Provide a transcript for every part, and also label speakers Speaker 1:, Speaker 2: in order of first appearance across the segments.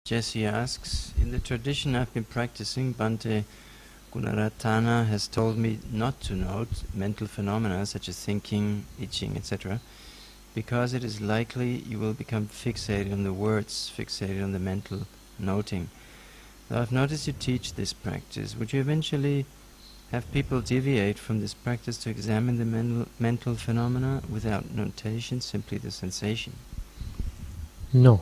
Speaker 1: Jesse asks, in the tradition I've been practicing, Bhante Gunaratana has told me not to note mental phenomena such as thinking, itching, etc., because it is likely you will become fixated on the words, fixated on the mental noting. Though I've noticed you teach this practice, would you eventually have people deviate from this practice to examine the mental phenomena without notation, simply the sensation?
Speaker 2: No.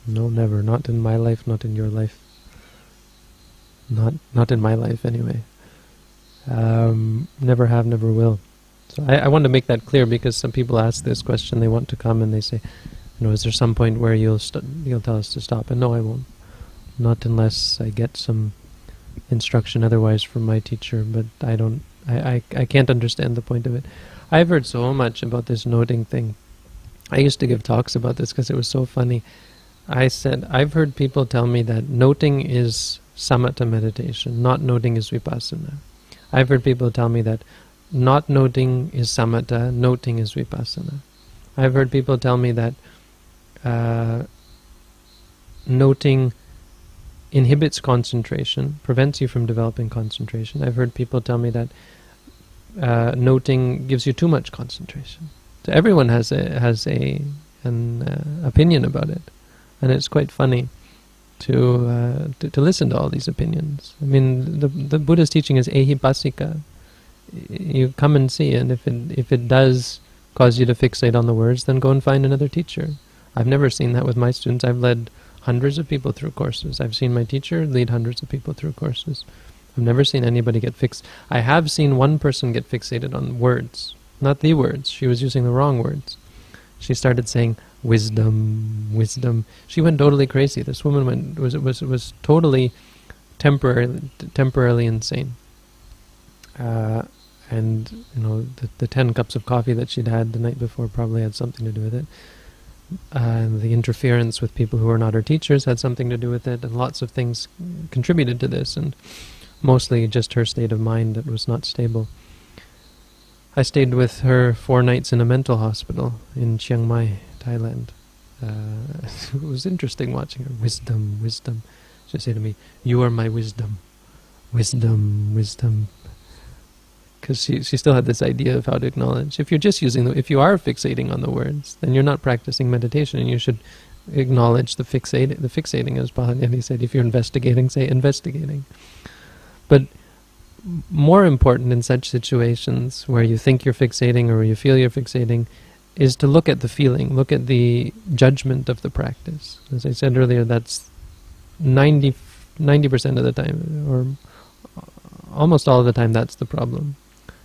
Speaker 2: No, never. Not in my life, not in your life. Not in my life, anyway. Never have, never will. So I want to make that clear, because some people ask this question. They want to come and they say, is there some point where you'll tell us to stop? And no, I won't. Not unless I get some instruction otherwise from my teacher. But I can't understand the point of it. I've heard so much about this noting thing. I used to give talks about this because it was so funny. I said, I've heard people tell me that noting is samatha meditation, not noting is vipassana. I've heard people tell me that not noting is samatha, noting is vipassana. I've heard people tell me that noting inhibits concentration, prevents you from developing concentration. I've heard people tell me that noting gives you too much concentration. So everyone has an opinion about it. And it's quite funny to listen to all these opinions. I mean, the Buddha's teaching is ehipassika. You come and see, and if it does cause you to fixate on the words, then go and find another teacher. I've never seen that with my students. I've led hundreds of people through courses. I've seen my teacher lead hundreds of people through courses. I've never seen anybody get fixed. I have seen one person get fixated on words, not the words. She was using the wrong words. She started saying wisdom, wisdom. She went totally crazy. This woman was totally temporarily insane. And the 10 cups of coffee that she'd had the night before probably had something to do with it. The interference with people who are not her teachers had something to do with it, and lots of things contributed to this, and mostly just her state of mind that was not stable. I stayed with her 4 nights in a mental hospital in Chiang Mai, Thailand. It was interesting watching her. Wisdom, wisdom. She said to me, "You are my wisdom. Wisdom, wisdom." Because she still had this idea of how to acknowledge. If you're just if you are fixating on the words, then you're not practicing meditation, and you should acknowledge the fixating, as Pahanjali said. If you're investigating, say investigating. But more important in such situations where you think you're fixating or you feel you're fixating is to look at the feeling, look at the judgment of the practice. As I said earlier, that's 90% of the time, or almost all of the time, that's the problem.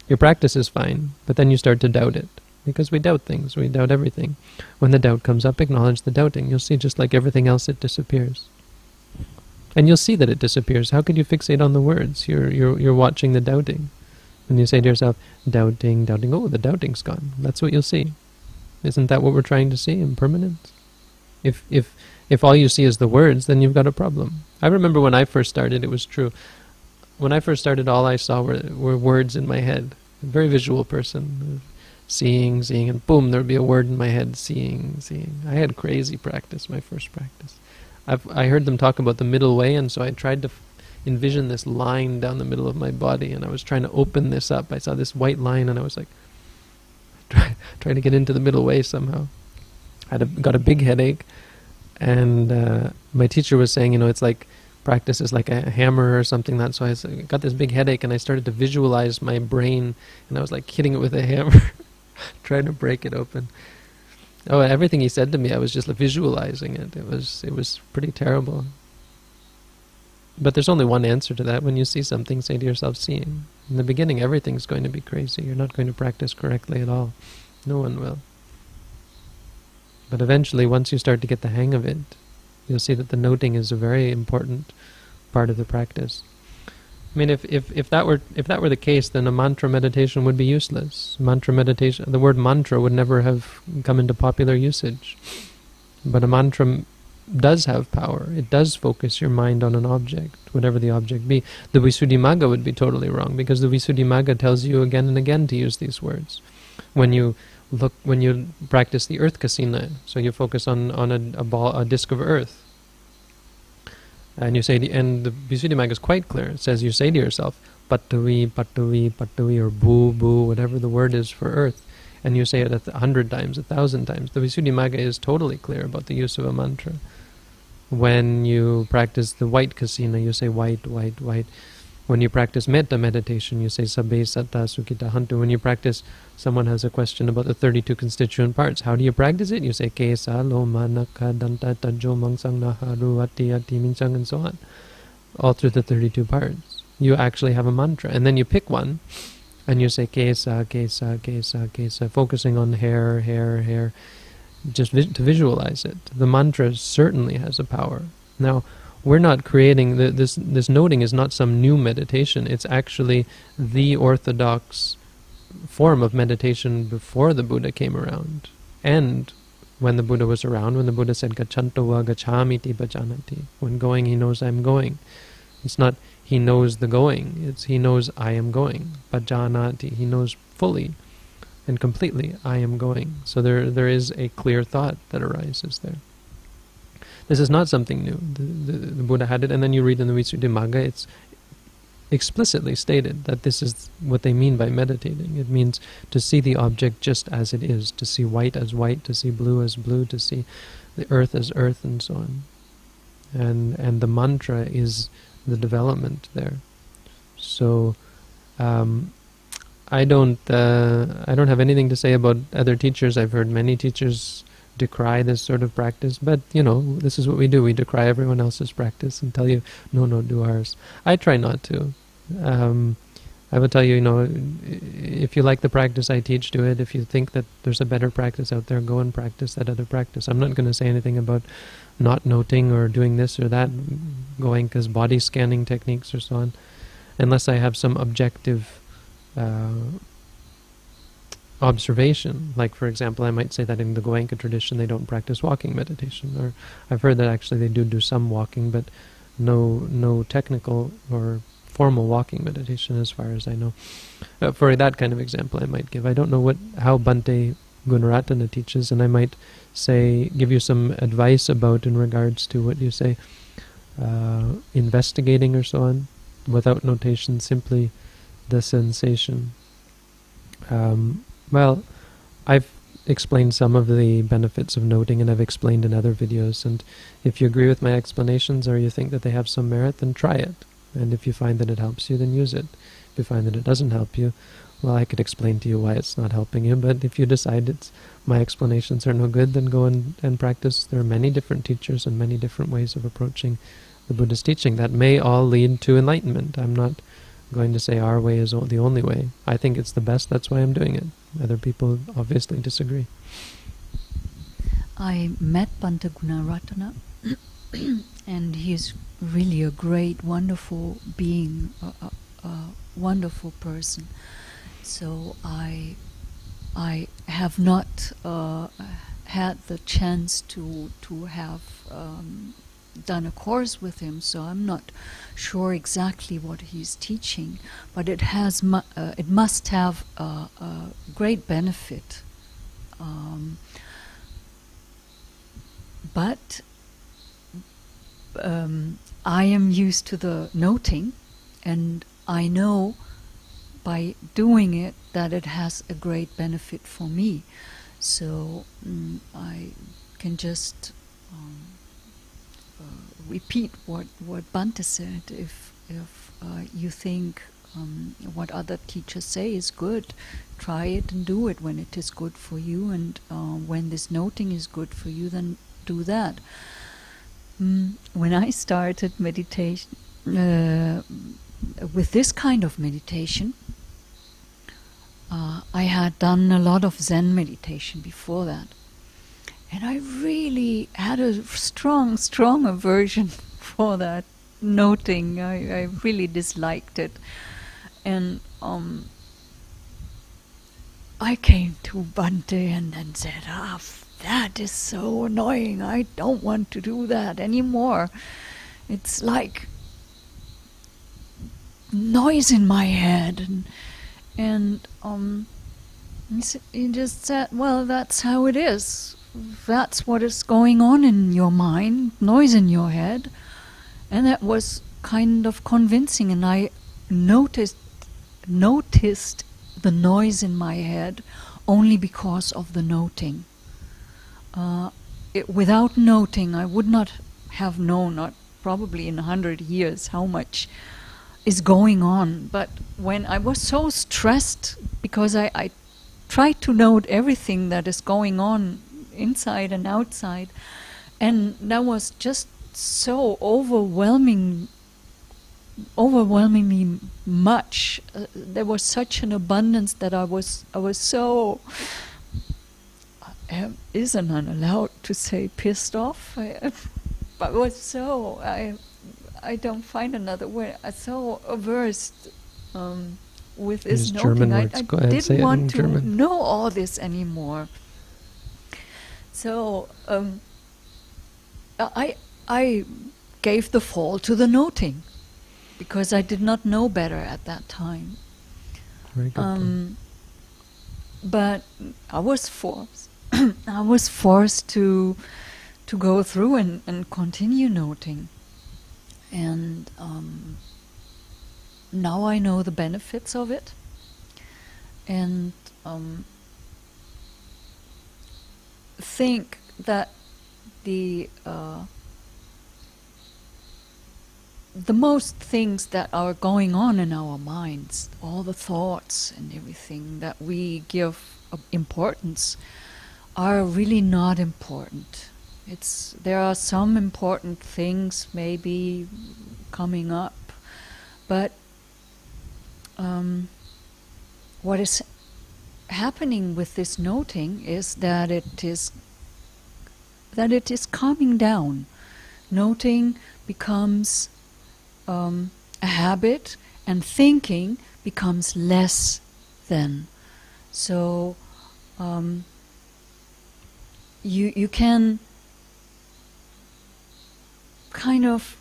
Speaker 2: Your practice is fine, but then you start to doubt it, because we doubt things, we doubt everything. When the doubt comes up, acknowledge the doubting. You'll see, just like everything else, it disappears. And you'll see that it disappears. How could you fixate on the words? You're watching the doubting. When you say to yourself, doubting, doubting, oh, the doubting's gone. That's what you'll see. Isn't that what we're trying to see, impermanence? If all you see is the words, then you've got a problem. I remember when I first started, it was true. When I first started, all I saw were words in my head. A very visual person. Seeing, and boom, there would be a word in my head, seeing. I had crazy practice, my first practice. I heard them talk about the middle way, and so I tried to envision this line down the middle of my body, and I was trying to open this up. I saw this white line, and I was like, trying to get into the middle way somehow. Got a big headache, and my teacher was saying, it's like practice is like a hammer or something. So I got this big headache, and I started to visualize my brain, and I was like hitting it with a hammer, trying to break it open. Oh, everything he said to me, I was just visualizing it. It was pretty terrible. But there's only one answer to that. When you see something, say to yourself, seeing. In the beginning, everything's going to be crazy. You're not going to practice correctly at all. No one will. But eventually, once you start to get the hang of it, you'll see that the noting is a very important part of the practice. I mean, if that were the case, then a mantra meditation would be useless. Mantra meditation, the word mantra would never have come into popular usage. But a mantra does have power. It does focus your mind on an object, whatever the object be. The Visuddhimagga would be totally wrong, because the Visuddhimagga tells you again and again to use these words. When you practice the earth kasina, so you focus on a disc of earth, And you say, and the Visuddhimagga is quite clear. It says, you say to yourself, Patavi, Patavi, Patavi, or boo, boo, whatever the word is for earth. And you say it 100 times, 1,000 times. The Visuddhimagga is totally clear about the use of a mantra. When you practice the white kasina, you say white, white, white. When you practice metta meditation, you say sabbe satta sukhita hantu. When you practice, someone has a question about the 32 constituent parts. How do you practice it? You say kesa, loma, naka, danta, tajo, mangsang, naharu, ati, ati, minsang, and so on. All through the 32 parts. You actually have a mantra. And then you pick one, and you say kesa, kesa, kesa, kesa, focusing on hair, hair, hair, just to visualize it. The mantra certainly has a power. Now, we're not creating, this noting is not some new meditation. It's actually the orthodox form of meditation before the Buddha came around. And when the Buddha was around, when the Buddha said, Gachanto va gachamiti bhajanati. When going, he knows I'm going. It's not he knows the going, it's he knows I am going. Bhajanati, he knows fully and completely I am going. So there is a clear thought that arises there. This is not something new. The Buddha had it, and then you read in the Visuddhimagga, it's explicitly stated that this is what they mean by meditating. It means to see the object just as it is, to see white as white, to see blue as blue, to see the earth as earth, and so on. And the mantra is the development there. So I don't have anything to say about other teachers. I've heard many teachers decry this sort of practice, but this is what we do. We decry everyone else's practice and tell you, no, do ours. I try not to. I will tell you, if you like the practice I teach, do it. If you think that there's a better practice out there, go and practice that other practice. I'm not going to say anything about not noting or doing this or that, going because body scanning techniques or so on, unless I have some objective observation. Like, for example, I might say that in the Goenka tradition they don't practice walking meditation, or I've heard that actually they do some walking, but no technical or formal walking meditation as far as I know. For that kind of example I might give. I don't know how Bhante Gunaratana teaches, and I might give you some advice about in regards to what you say, investigating or so on, without notation, simply the sensation. Well, I've explained some of the benefits of noting, and I've explained in other videos, and if you agree with my explanations or you think that they have some merit, then try it. And if you find that it helps you, then use it. If you find that it doesn't help you, well, I could explain to you why it's not helping you, but if you decide my explanations are no good, then go and practice. There are many different teachers and many different ways of approaching the Buddha's teaching that may all lead to enlightenment. I'm not going to say our way is the only way. I think it's the best, that's why I'm doing it. Other people obviously disagree.
Speaker 3: I met Bhante Gunaratana and he's really a great, wonderful being, a wonderful person. So I have not had the chance to have done a course with him, so I'm not sure exactly what he's teaching, but it must have a great benefit. But I am used to the noting, and I know by doing it that it has a great benefit for me. So I can just repeat what Bhante said. If you think what other teachers say is good, try it and do it when it is good for you, and when this noting is good for you, then do that. When I started meditation, with this kind of meditation, I had done a lot of Zen meditation before that. And I really had a strong aversion for that noting. I really disliked it. And I came to Bhante and then said, that is so annoying. I don't want to do that anymore. It's like noise in my head. And he just said, well, that's how it is. That's what is going on in your mind, noise in your head, And that was kind of convincing, and I noticed the noise in my head only because of the noting. Without noting, I would not have known, not probably in 100 years, how much is going on. But when I was so stressed, because I tried to note everything that is going on inside and outside, and that was just so overwhelmingly much. There was such an abundance that I was so, isn't I allowed to say pissed off? But was so, I don't find another word. I so averse with this noting. I didn't want to know all this anymore. So I gave the fall to the noting, because I did not know better at that time.
Speaker 2: Very good.
Speaker 3: But I was forced. I was forced to go through and continue noting. And now I know the benefits of it. And think that the most things that are going on in our minds, all the thoughts and everything that we give importance, are really not important. There are some important things maybe coming up, but what is happening with this noting is that it is calming down. Noting becomes a habit, and thinking becomes less than. So you can kind of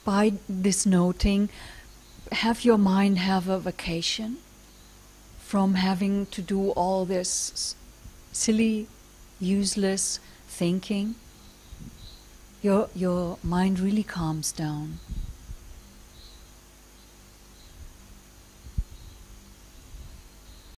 Speaker 3: by this noting, have your mind have a vacation from having to do all this silly, useless thinking. Your mind really calms down.